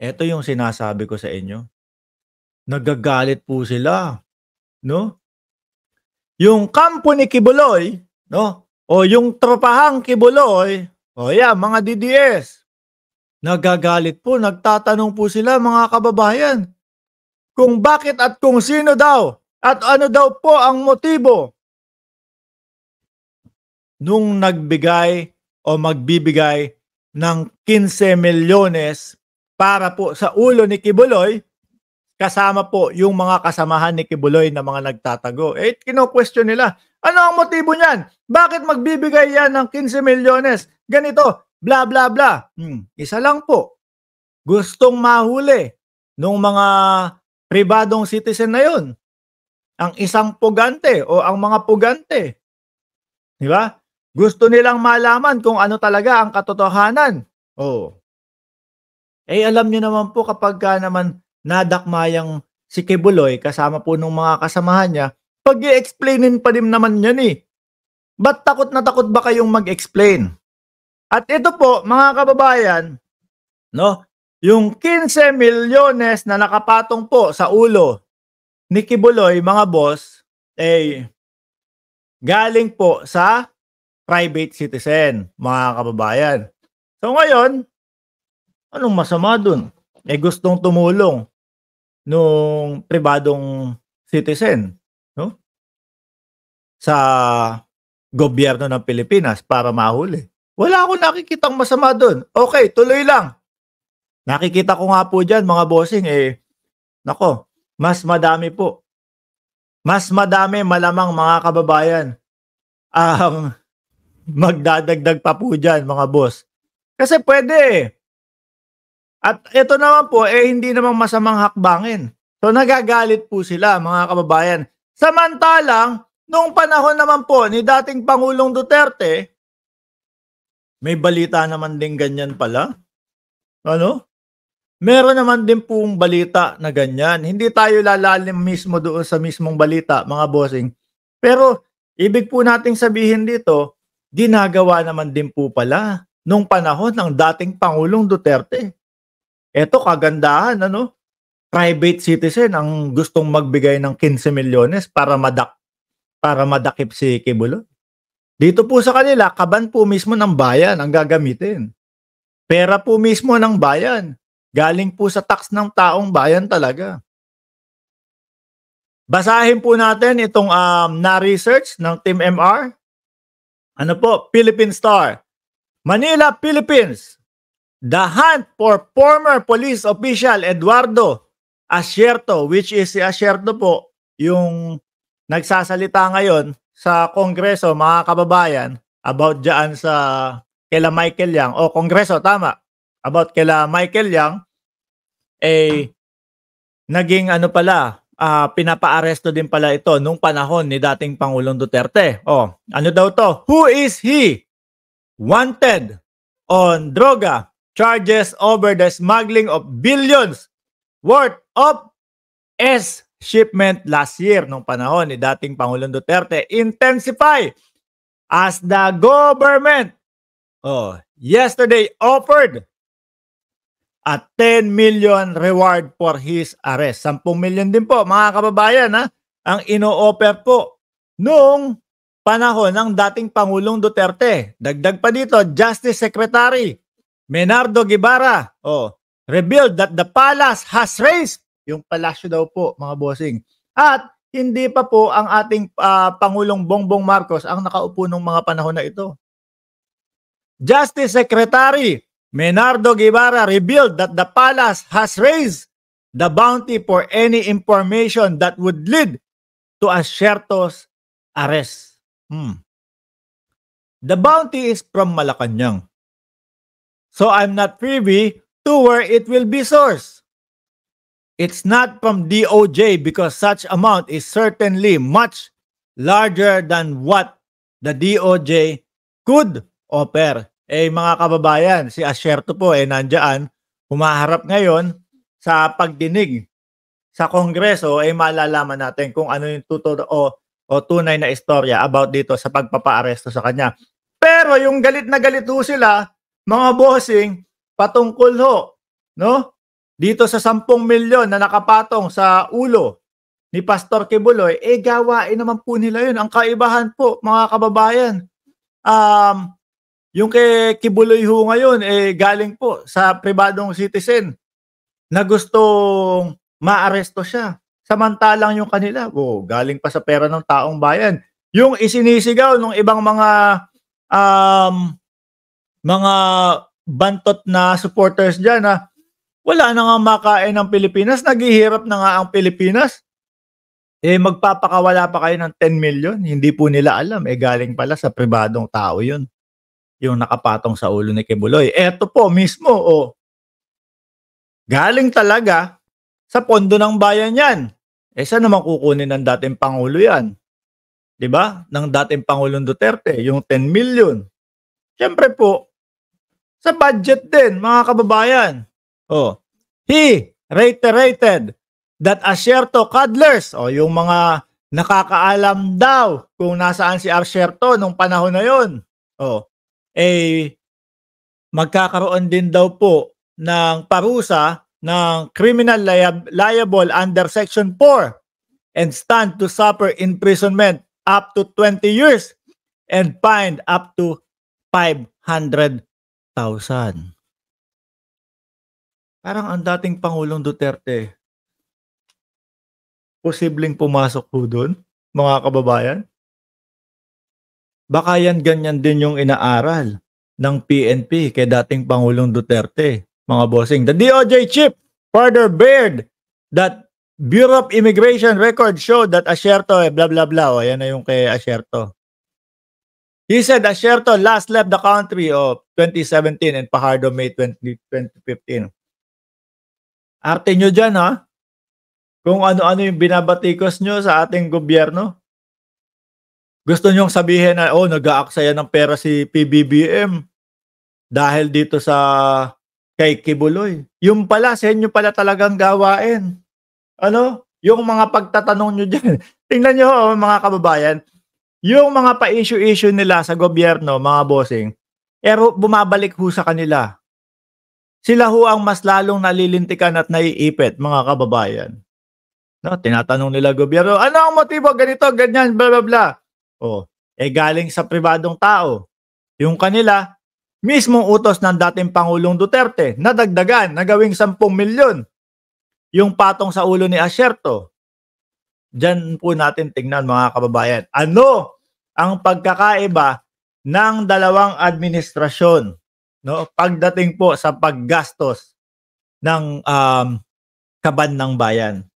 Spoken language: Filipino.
Eto yung sinasabi ko sa inyo. Nagagalit po sila, no? Yung kampo ni Kibuloy, no? O yung tropahang Kibuloy, o yan, mga DDS. Nagagalit po, nagtatanong po sila mga kababayan kung bakit at kung sino daw at ano daw po ang motibo nung nagbigay o magbibigay ng 15 milyones para po sa ulo ni Kibuloy, kasama po yung mga kasamahan ni Kibuloy na mga nagtatago. Eh, kino-question nila, ano ang motibo niyan? Bakit magbibigay yan ng 15 milyones? Ganito, bla bla bla. Isa lang po, gustong mahuli nung mga pribadong citizen na yun. Ang isang pugante o ang mga pugante. Di ba? Gusto nilang malaman kung ano talaga ang katotohanan. Oh. Eh alam niyo naman po kapag naman nadakmayang si Kibuloy kasama po nung mga kasamahan niya, pag-i-explainin pa din naman yan eh. Ba't takot na takot ba kayong mag-explain? At ito po, mga kababayan, no, yung 15 milyones na nakapatong po sa ulo ni Kibuloy, mga boss, eh, galing po sa private citizen, mga kababayan. So ngayon, anong masama dun? Eh gustong tumulong nung pribadong citizen, no? Sa gobyerno ng Pilipinas para mahuli. Wala akong nakikitang masama dun. Okay, tuloy lang. Nakikita ko nga po dyan, mga bossing, eh, nako, mas madami po. Mas madami malamang mga kababayan ang magdadagdag pa po dyan, mga boss. Kasi pwede eh. At ito naman po, eh hindi namang masamang hakbangin. So nagagalit po sila, mga kababayan. Samantalang, nung panahon naman po ni dating Pangulong Duterte, may balita naman din ganyan pala. Ano? Meron naman din pong balita na ganyan. Hindi tayo lalalim mismo doon sa mismong balita, mga bossing. Pero, ibig po nating sabihin dito, ginagawa naman din po pala nung panahon ng dating Pangulong Duterte. Eto kagandahan, ano? Private citizen ang gustong magbigay ng 15 milyones para madakip si Kibuloy. Dito po sa kanila, kaban po mismo ng bayan ang gagamitin. Pera po mismo ng bayan. Galing po sa tax ng taong bayan talaga. Basahin po natin itong na-research ng Team MR. Ano po? Philippine Star. Manila, Philippines. The hunt for former police official Eduardo Asierto, which is si Asierto po, yung nagsasalita ngayon sa Kongreso, mga kababayan, about dyan sa kila Michael Yang, o Kongreso, tama, about kila Michael Yang, eh, naging ano pala, pinapa-aresto din pala ito nung panahon ni dating Pangulong Duterte. Oh, ano daw to? Who is he? Wanted on droga charges over the smuggling of billions worth of shipment last year nung panahon ni dating Pangulong Duterte intensify as the government yesterday offered a 10 million reward for his arrest. 10 million din po, mga kababayan, ang ino-offer po nung panahon ng dating Pangulong Duterte. Dagdag pa dito, Justice Secretary Menardo Guevara revealed that the palace has raised, yung palasyo daw po, mga bossing. At hindi pa po ang ating Pangulong Bongbong Marcos ang nakaupo nung mga panahon na ito. Justice Secretary Menardo Guevara revealed that the palace has raised the bounty for any information that would lead to Asierto's arrest. The bounty is from Malacanang. So I'm not privy to where it will be sourced. It's not from DOJ because such amount is certainly much larger than what the DOJ could offer. Eh mga kababayan, si Asierto po nandiyan, humaharap ngayon sa pagdinig sa Kongreso, malalaman natin kung ano yung o tunay na istorya about dito sa pagpapaaresto sa kanya. Pero yung galit na galit ho sila, mga bossing, patungkol ho, no? dito sa 10 milyon na nakapatong sa ulo ni Pastor Kibuloy, gawain naman po nila yun. Ang kaibahan po, mga kababayan, yung kay Kibuloy ho ngayon, galing po sa pribadong citizen na gustong maaresto siya. Samantalang yung kanila, galing pa sa pera ng taong bayan. Yung isinisigaw ng ibang mga bantot na supporters dyan na wala na nga makain ng Pilipinas, naghihirap na nga ang Pilipinas. Magpapakawala pa kayo ng 10 million, hindi po nila alam, galing pala sa pribadong tao yun, yung nakapatong sa ulo ni Kibuloy. Eto po mismo, galing talaga sa pondo ng bayan yan. Saan naman kukunin ng dating Pangulo yan? Diba? Ng dating Pangulong Duterte, yung 10 million. Siyempre po, sa budget din, mga kababayan. He reiterated that Asierto cuddlers, yung mga nakakaalam daw kung nasaan si Asierto nung panahon na yon, magkakaroon din daw po ng parusa ng criminal liable under Section 4 and stand to suffer imprisonment up to 20 years and fined up to 500,000. Parang ang dating Pangulong Duterte, posibleng pumasok po doon, mga kababayan? Baka yan ganyan din yung inaaral ng PNP kay dating Pangulong Duterte, mga bossing. The DOJ chief further bared that Bureau of Immigration records show that Asierto, blah blah blah. Ayan na yung kay Asierto. He said Asierto last left the country of 2017 and Fajardo May 2015. Arte nyo dyan, ha? Kung ano-ano yung binabatikos nyo sa ating gobyerno. Gusto nyong sabihin na, nag-aaksaya ng pera si PBBM dahil dito sa kay Kibuloy. Yung pala, sa inyo pala talagang gawain. Yung mga pagtatanong nyo dyan. Tingnan nyo, mga kababayan, yung mga pa-issue-issue nila sa gobyerno, mga bossing, bumabalik ho sa kanila. Sila ho ang mas lalong nalilintikan at naiipit, mga kababayan. Tinatanong nila gobyerno, ano ang motibo, ganito, ganyan, blah, blah, blah. Galing sa pribadong tao. Yung kanila, mismong utos ng dating Pangulong Duterte, nadagdagan, nagawing 10 milyon. Yung patong sa ulo ni Asierto. Diyan po natin tingnan, mga kababayan. Ano ang pagkakaiba ng dalawang administrasyon, pagdating po sa paggastos ng kaban ng bayan?